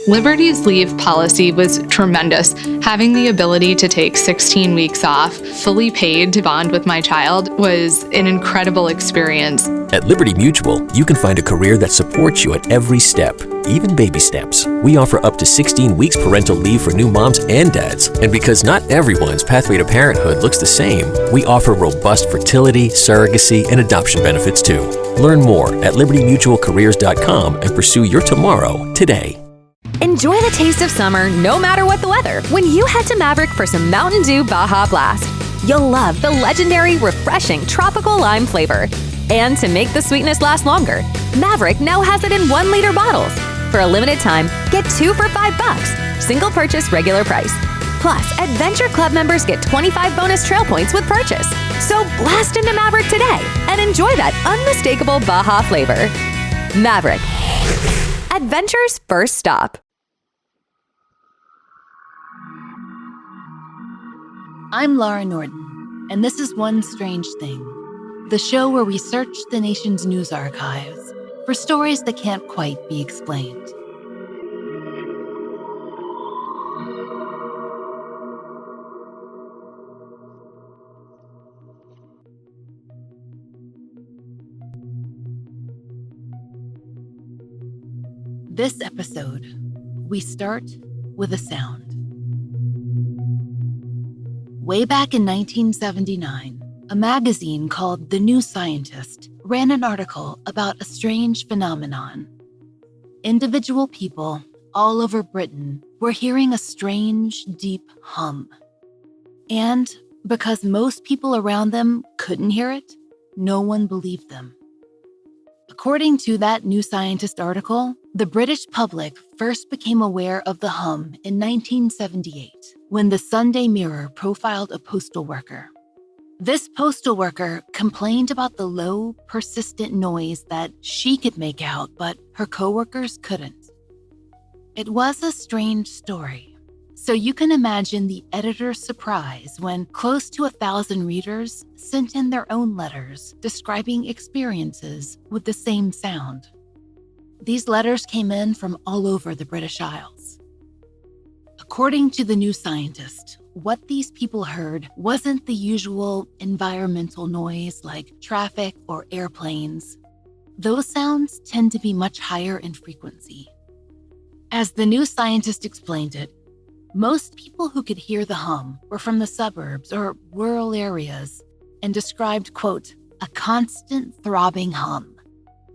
Liberty's leave policy was tremendous. Having the ability to take 16 weeks off, fully paid to bond with my child, was an incredible experience. At Liberty Mutual, you can find a career that supports you at every step, even baby steps. We offer up to 16 weeks parental leave for new moms and dads. And because not everyone's pathway to parenthood looks the same, we offer robust fertility, surrogacy, and adoption benefits too. Learn more at libertymutualcareers.com and pursue your tomorrow today. Enjoy the taste of summer no matter what the weather when you head to Maverick for some Mountain Dew Baja Blast. You'll love the legendary, refreshing tropical lime flavor. And to make the sweetness last longer, Maverick now has it in 1-liter bottles. For a limited time, get 2 for $5. Single purchase regular price. Plus, Adventure Club members get 25 bonus trail points with purchase. So blast into Maverick today and enjoy that unmistakable Baja flavor. Maverick. Adventure's first stop. I'm Laurah Norton, and this is One Strange Thing, the show where we search the nation's news archives for stories that can't quite be explained. This episode, we start with a sound. Way back in 1979, a magazine called The New Scientist ran an article about a strange phenomenon. Individual people all over Britain were hearing a strange, deep hum. And because most people around them couldn't hear it, no one believed them. According to that New Scientist article, the British public first became aware of the hum in 1978 when the Sunday Mirror profiled a postal worker. This postal worker complained about the low, persistent noise that she could make out, but her coworkers couldn't. It was a strange story, so you can imagine the editor's surprise when close to 1,000 readers sent in their own letters describing experiences with the same sound. These letters came in from all over the British Isles. According to the New Scientist, what these people heard wasn't the usual environmental noise like traffic or airplanes. Those sounds tend to be much higher in frequency. As the New Scientist explained it, most people who could hear the hum were from the suburbs or rural areas and described, quote, a constant throbbing hum,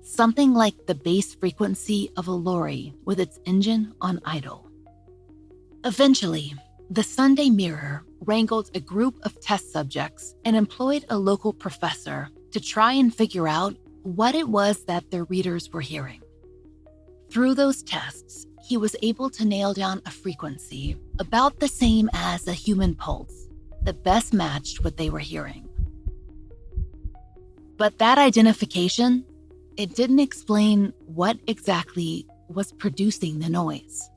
something like the bass frequency of a lorry with its engine on idle. Eventually, the Sunday Mirror wrangled a group of test subjects and employed a local professor to try and figure out what it was that their readers were hearing. Through those tests, he was able to nail down a frequency about the same as a human pulse that best matched what they were hearing. But that identification, it didn't explain what exactly was producing the noise.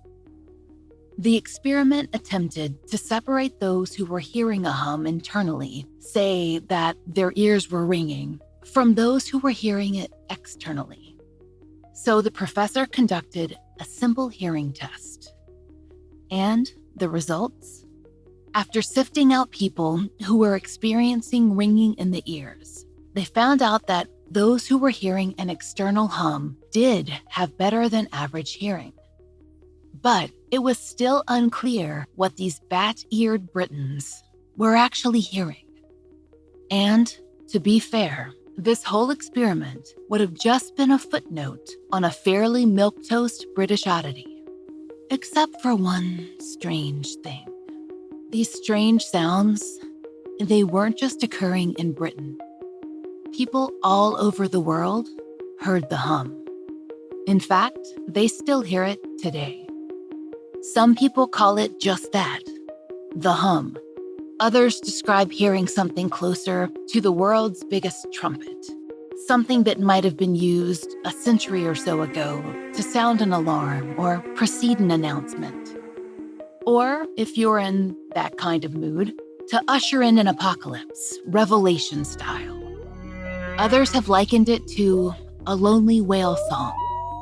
The experiment attempted to separate those who were hearing a hum internally, say that their ears were ringing, from those who were hearing it externally. So the professor conducted a simple hearing test. And the results? After sifting out people who were experiencing ringing in the ears, they found out that those who were hearing an external hum did have better than average hearing. But it was still unclear what these bat-eared Britons were actually hearing. And to be fair, this whole experiment would have just been a footnote on a fairly milquetoast British oddity. Except for one strange thing. These strange sounds, they weren't just occurring in Britain. People all over the world heard the hum. In fact, they still hear it today. Some people call it just that, the hum. Others describe hearing something closer to the world's biggest trumpet, something that might have been used a century or so ago to sound an alarm or precede an announcement. Or, if you're in that kind of mood, to usher in an apocalypse, Revelation style. Others have likened it to a lonely whale song,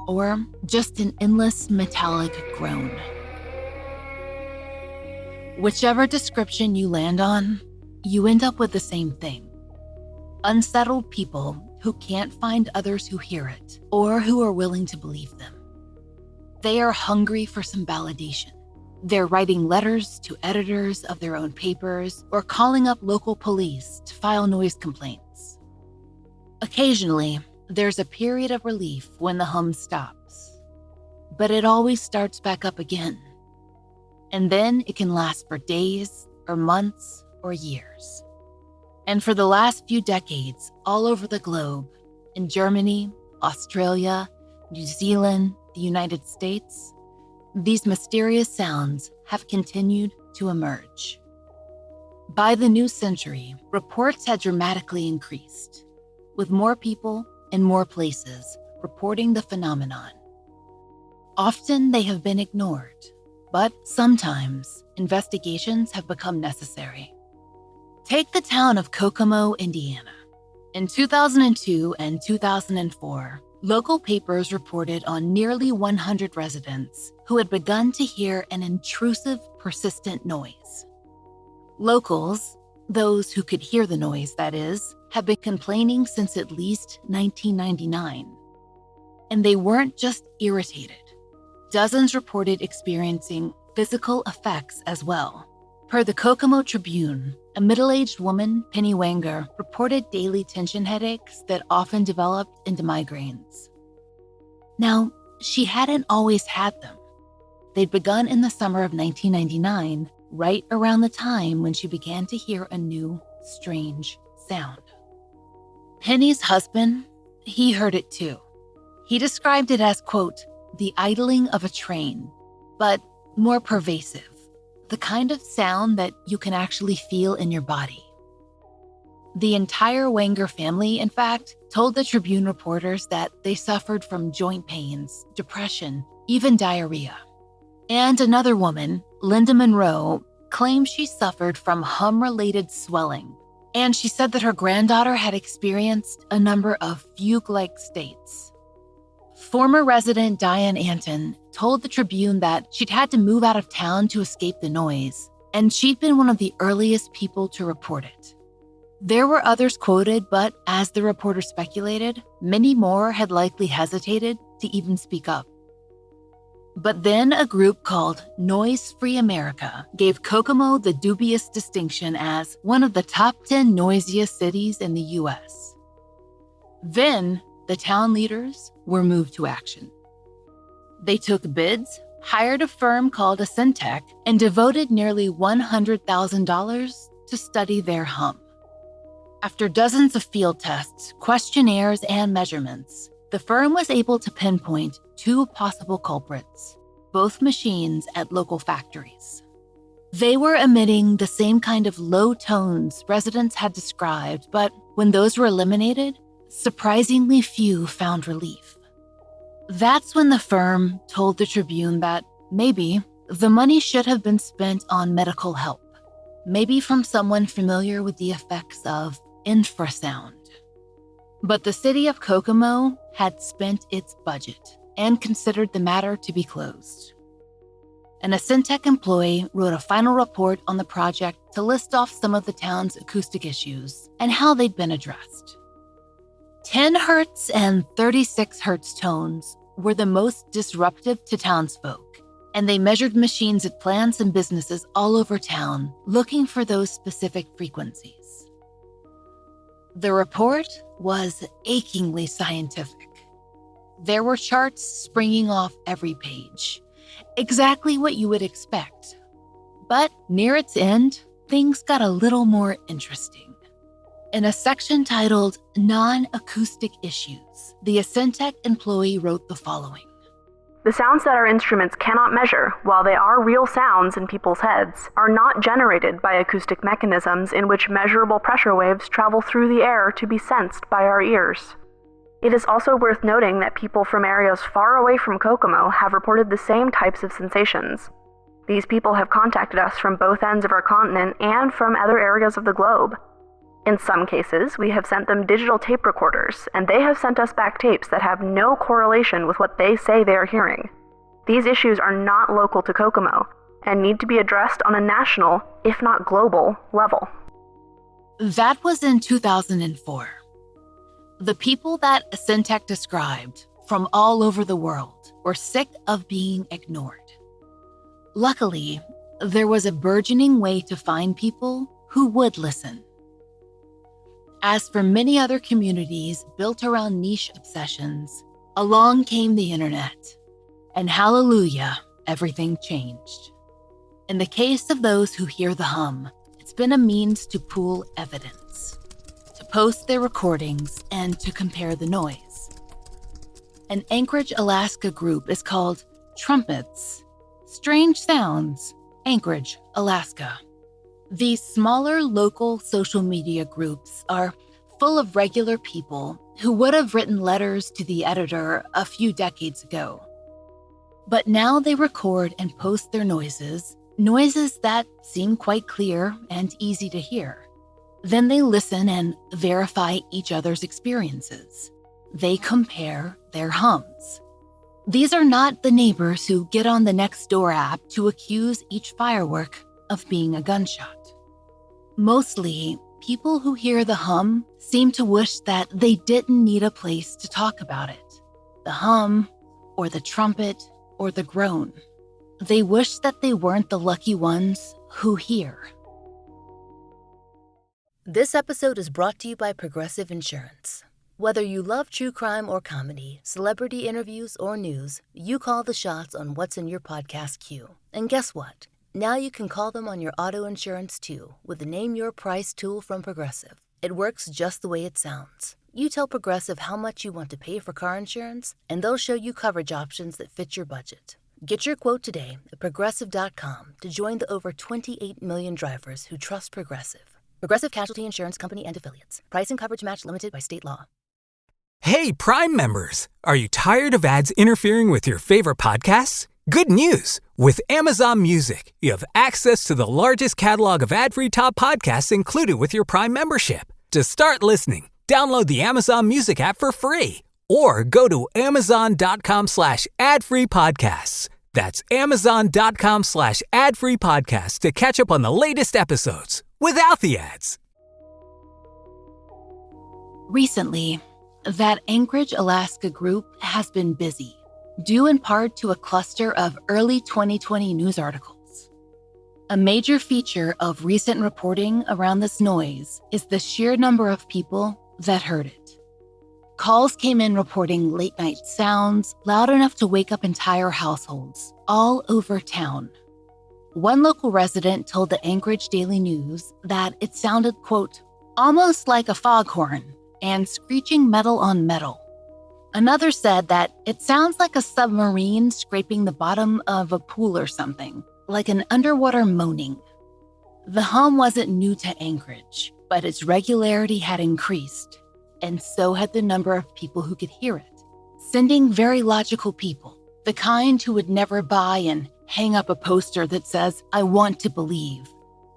or just an endless metallic groan. Whichever description you land on, you end up with the same thing. Unsettled people who can't find others who hear it or who are willing to believe them. They are hungry for some validation. They're writing letters to editors of their own papers or calling up local police to file noise complaints. Occasionally, there's a period of relief when the hum stops, but it always starts back up again. And then it can last for days or months or years. And for the last few decades, all over the globe, in Germany, Australia, New Zealand, the United States, these mysterious sounds have continued to emerge. By the new century, reports had dramatically increased, with more people in more places reporting the phenomenon. Often they have been ignored, but sometimes investigations have become necessary. Take the town of Kokomo, Indiana. In 2002 and 2004, local papers reported on nearly 100 residents who had begun to hear an intrusive, persistent noise. Locals, those who could hear the noise, that is, have been complaining since at least 1999. And they weren't just irritated. Dozens reported experiencing physical effects as well. Per the Kokomo Tribune, a middle-aged woman, Penny Wanger, reported daily tension headaches that often developed into migraines. Now, she hadn't always had them. They'd begun in the summer of 1999, right around the time when she began to hear a new, strange sound. Penny's husband, he heard it too. He described it as, quote, the idling of a train, but more pervasive. The kind of sound that you can actually feel in your body. The entire Wanger family, in fact, told the Tribune reporters that they suffered from joint pains, depression, even diarrhea. And another woman, Linda Monroe, claimed she suffered from hum-related swelling, and she said that her granddaughter had experienced a number of fugue-like states. Former resident Diane Anton told the Tribune that she'd had to move out of town to escape the noise, and she'd been one of the earliest people to report it. There were others quoted, but as the reporter speculated, many more had likely hesitated to even speak up. But then a group called Noise Free America gave Kokomo the dubious distinction as one of the top 10 noisiest cities in the U.S. Then, the town leaders were moved to action. They took bids, hired a firm called Ascentech, and devoted nearly $100,000 to study their hum. After dozens of field tests, questionnaires, and measurements, the firm was able to pinpoint two possible culprits, both machines at local factories. They were emitting the same kind of low tones residents had described, but when those were eliminated, surprisingly few found relief. That's when the firm told the Tribune that maybe the money should have been spent on medical help, maybe from someone familiar with the effects of infrasound. But the city of Kokomo had spent its budget and considered the matter to be closed. An Ascentech employee wrote a final report on the project to list off some of the town's acoustic issues and how they'd been addressed. 10 hertz and 36 hertz tones were the most disruptive to townsfolk, and they measured machines at plants and businesses all over town, looking for those specific frequencies. The report was achingly scientific. There were charts springing off every page, exactly what you would expect. But near its end, things got a little more interesting. In a section titled Non-Acoustic Issues, the Ascentech employee wrote the following. The sounds that our instruments cannot measure, while they are real sounds in people's heads, are not generated by acoustic mechanisms in which measurable pressure waves travel through the air to be sensed by our ears. It is also worth noting that people from areas far away from Kokomo have reported the same types of sensations. These people have contacted us from both ends of our continent and from other areas of the globe. In some cases, we have sent them digital tape recorders, and they have sent us back tapes that have no correlation with what they say they are hearing. These issues are not local to Kokomo and need to be addressed on a national, if not global, level. That was in 2004. The people that Syntech described from all over the world were sick of being ignored. Luckily, there was a burgeoning way to find people who would listen. As for many other communities built around niche obsessions, along came the internet. And hallelujah, everything changed. In the case of those who hear the hum, it's been a means to pool evidence, to post their recordings, and to compare the noise. An Anchorage, Alaska group is called Trumpets. Strange Sounds, Anchorage, Alaska. These smaller local social media groups are full of regular people who would have written letters to the editor a few decades ago. But now they record and post their noises that seem quite clear and easy to hear. Then they listen and verify each other's experiences. They compare their hums. These are not the neighbors who get on the Nextdoor app to accuse each firework of being a gunshot. Mostly, people who hear the hum seem to wish that they didn't need a place to talk about it. The hum, or the trumpet, or the groan. They wish that they weren't the lucky ones who hear. This episode is brought to you by Progressive Insurance. Whether you love true crime or comedy, celebrity interviews or news, you call the shots on what's in your podcast queue. And guess what? Now you can call them on your auto insurance too with the Name Your Price tool from Progressive. It works just the way it sounds. You tell Progressive how much you want to pay for car insurance, and they'll show you coverage options that fit your budget. Get your quote today at Progressive.com to join the over 28 million drivers who trust Progressive. Progressive Casualty Insurance Company and Affiliates. Price and coverage match limited by state law. Hey, Prime members! Are you tired of ads interfering with your favorite podcasts? Good news! With Amazon Music, you have access to the largest catalog of ad-free top podcasts included with your Prime membership. To start listening, download the Amazon Music app for free or go to amazon.com/ad-free podcasts. That's amazon.com/ad-free podcasts to catch up on the latest episodes without the ads. Recently, that Anchorage, Alaska group has been busy, due in part to a cluster of early 2020 news articles. A major feature of recent reporting around this noise is the sheer number of people that heard it. Calls came in reporting late-night sounds loud enough to wake up entire households all over town. One local resident told the Anchorage Daily News that it sounded, quote, almost like a foghorn and screeching metal on metal. Another said that it sounds like a submarine scraping the bottom of a pool or something, like an underwater moaning. The hum wasn't new to Anchorage, but its regularity had increased, and so had the number of people who could hear it, sending very logical people, the kind who would never buy and hang up a poster that says, "I want to believe,"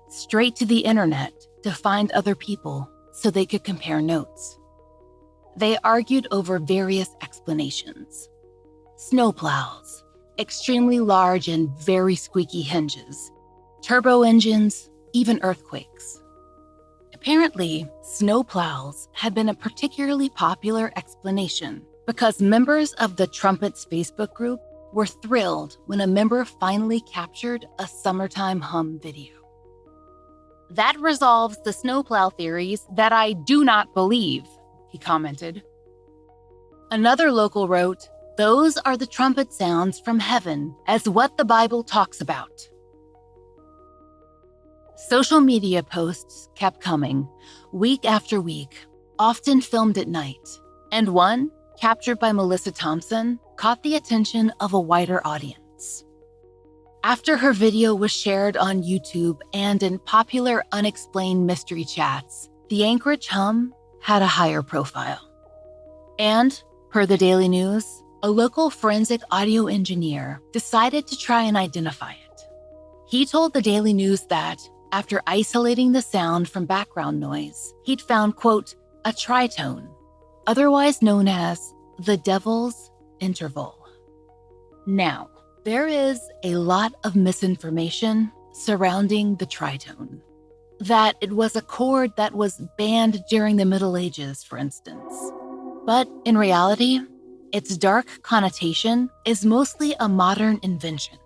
straight to the internet to find other people so they could compare notes. They argued over various explanations. Snowplows, extremely large and very squeaky hinges, turbo engines, even earthquakes. Apparently, snowplows had been a particularly popular explanation because members of the Trumpets Facebook group were thrilled when a member finally captured a summertime hum video. That resolves the snowplow theories that I do not believe, he commented. Another local wrote, "Those are the trumpet sounds from heaven, as what the Bible talks about." Social media posts kept coming, week after week, often filmed at night, and one, captured by Melissa Thompson, caught the attention of a wider audience. After her video was shared on YouTube and in popular unexplained mystery chats, the Anchorage hum had a higher profile. And, per the Daily News, a local forensic audio engineer decided to try and identify it. He told the Daily News that, After isolating the sound from background noise, he'd found, quote, a tritone, otherwise known as the devil's interval. Now, there is a lot of misinformation surrounding the tritone. That it was a chord that was banned during the Middle Ages, for instance. But in reality, its dark connotation is mostly a modern invention.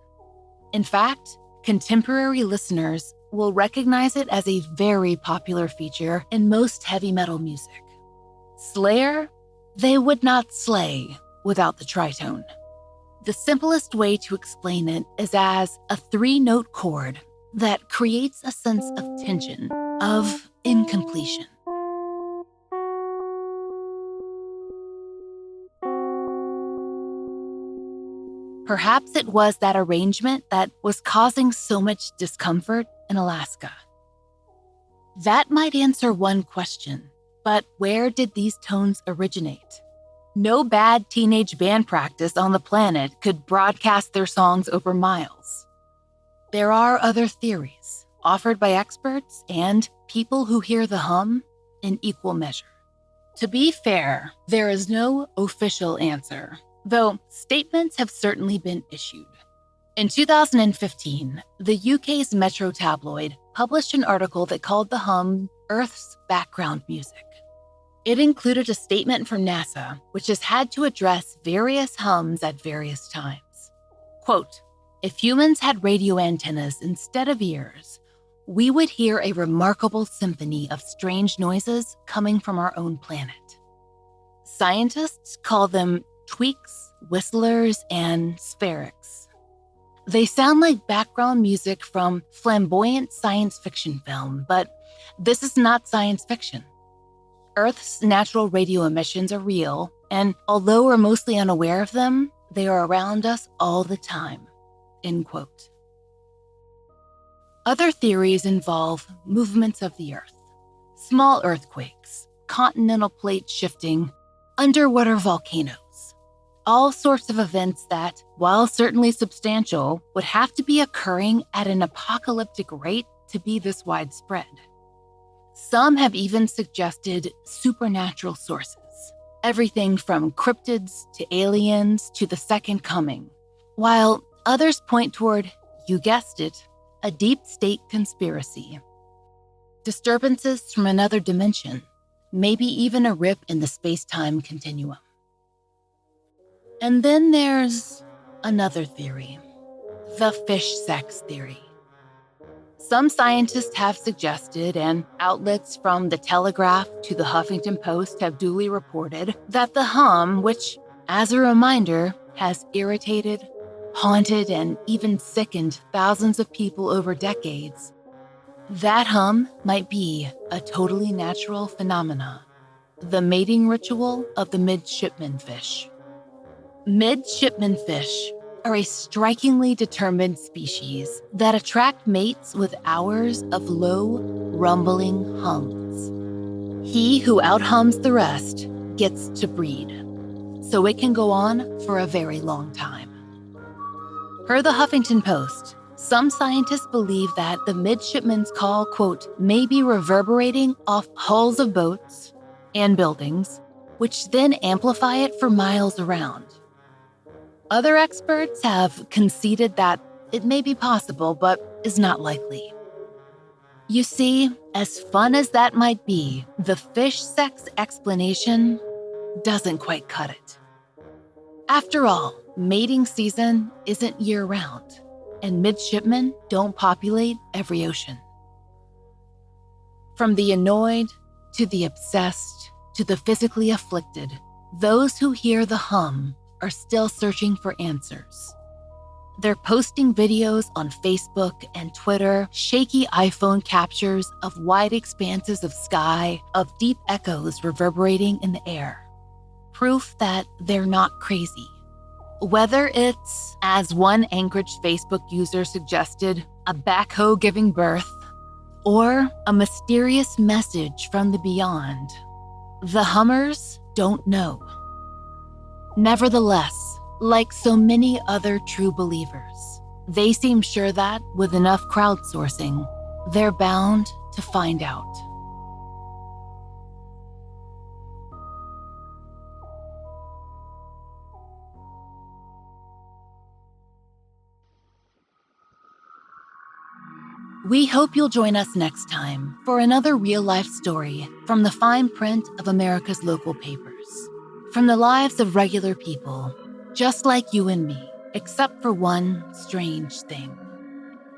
In fact, contemporary listeners will recognize it as a very popular feature in most heavy metal music. Slayer, they would not slay without the tritone. The simplest way to explain it is as a 3-note chord that creates a sense of tension, of incompletion. Perhaps it was that arrangement that was causing so much discomfort in Alaska. That might answer one question, but where did these tones originate? No bad teenage band practice on the planet could broadcast their songs over miles. There are other theories offered by experts and people who hear the hum in equal measure. To be fair, there is no official answer, though statements have certainly been issued. In 2015, the UK's Metro tabloid published an article that called the hum Earth's background music. It included a statement from NASA, which has had to address various hums at various times. Quote, if humans had radio antennas instead of ears, we would hear a remarkable symphony of strange noises coming from our own planet. Scientists call them tweaks, whistlers, and spherics. They sound like background music from flamboyant science fiction film, but this is not science fiction. Earth's natural radio emissions are real, and although we're mostly unaware of them, they are around us all the time. End quote. Other theories involve movements of the Earth, small earthquakes, continental plate shifting, underwater volcanoes, all sorts of events that, while certainly substantial, would have to be occurring at an apocalyptic rate to be this widespread. Some have even suggested supernatural sources, everything from cryptids to aliens to the Second Coming, while others point toward, you guessed it, a deep state conspiracy. Disturbances from another dimension, maybe even a rip in the space-time continuum. And then there's another theory, the fish sex theory. Some scientists have suggested, and outlets from The Telegraph to the Huffington Post have duly reported, that the hum, which, as a reminder, has irritated, haunted, and even sickened thousands of people over decades, that hum might be a totally natural phenomena, the mating ritual of the midshipman fish. Midshipman fish are a strikingly determined species that attract mates with hours of low, rumbling hums. He who outhums the rest gets to breed, so it can go on for a very long time. Per the Huffington Post, some scientists believe that the midshipman's call, quote, may be reverberating off hulls of boats and buildings, which then amplify it for miles around. Other experts have conceded that it may be possible, but is not likely. You see, as fun as that might be, the fish sex explanation doesn't quite cut it. After all, mating season isn't year-round, and midshipmen don't populate every ocean. From the annoyed, to the obsessed, to the physically afflicted, those who hear the hum are still searching for answers. They're posting videos on Facebook and Twitter, shaky iPhone captures of wide expanses of sky, of deep echoes reverberating in the air. Proof that they're not crazy. Whether it's, as one Anchorage Facebook user suggested, a backhoe giving birth, or a mysterious message from the beyond, the hummers don't know. Nevertheless, like so many other true believers, they seem sure that, with enough crowdsourcing, they're bound to find out. We hope you'll join us next time for another real-life story from the fine print of America's local papers. From the lives of regular people, just like you and me, except for one strange thing.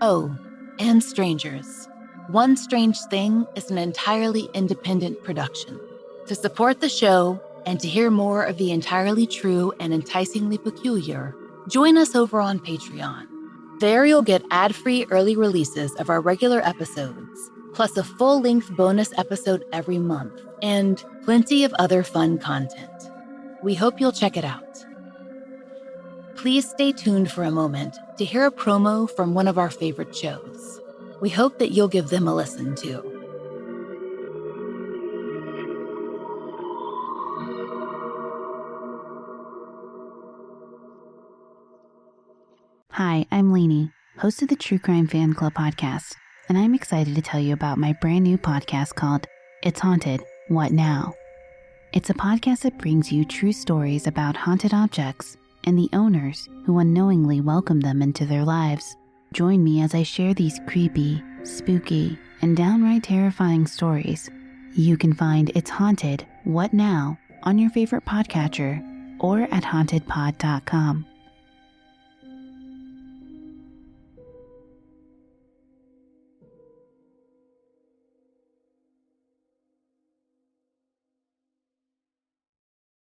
Oh, and strangers. One Strange Thing is an entirely independent production. To support the show and to hear more of the entirely true and enticingly peculiar, join us over on Patreon. There you'll get ad-free early releases of our regular episodes, plus a full-length bonus episode every month, and plenty of other fun content. We hope you'll check it out. Please stay tuned for a moment to hear a promo from one of our favorite shows. We hope that you'll give them a listen too. Hi, I'm Lainey, host of the True Crime Fan Club podcast, and I'm excited to tell you about my brand new podcast called It's Haunted, What Now? It's a podcast that brings you true stories about haunted objects and the owners who unknowingly welcome them into their lives. Join me as I share these creepy, spooky, and downright terrifying stories. You can find It's Haunted, What Now? On your favorite podcatcher or at hauntedpod.com.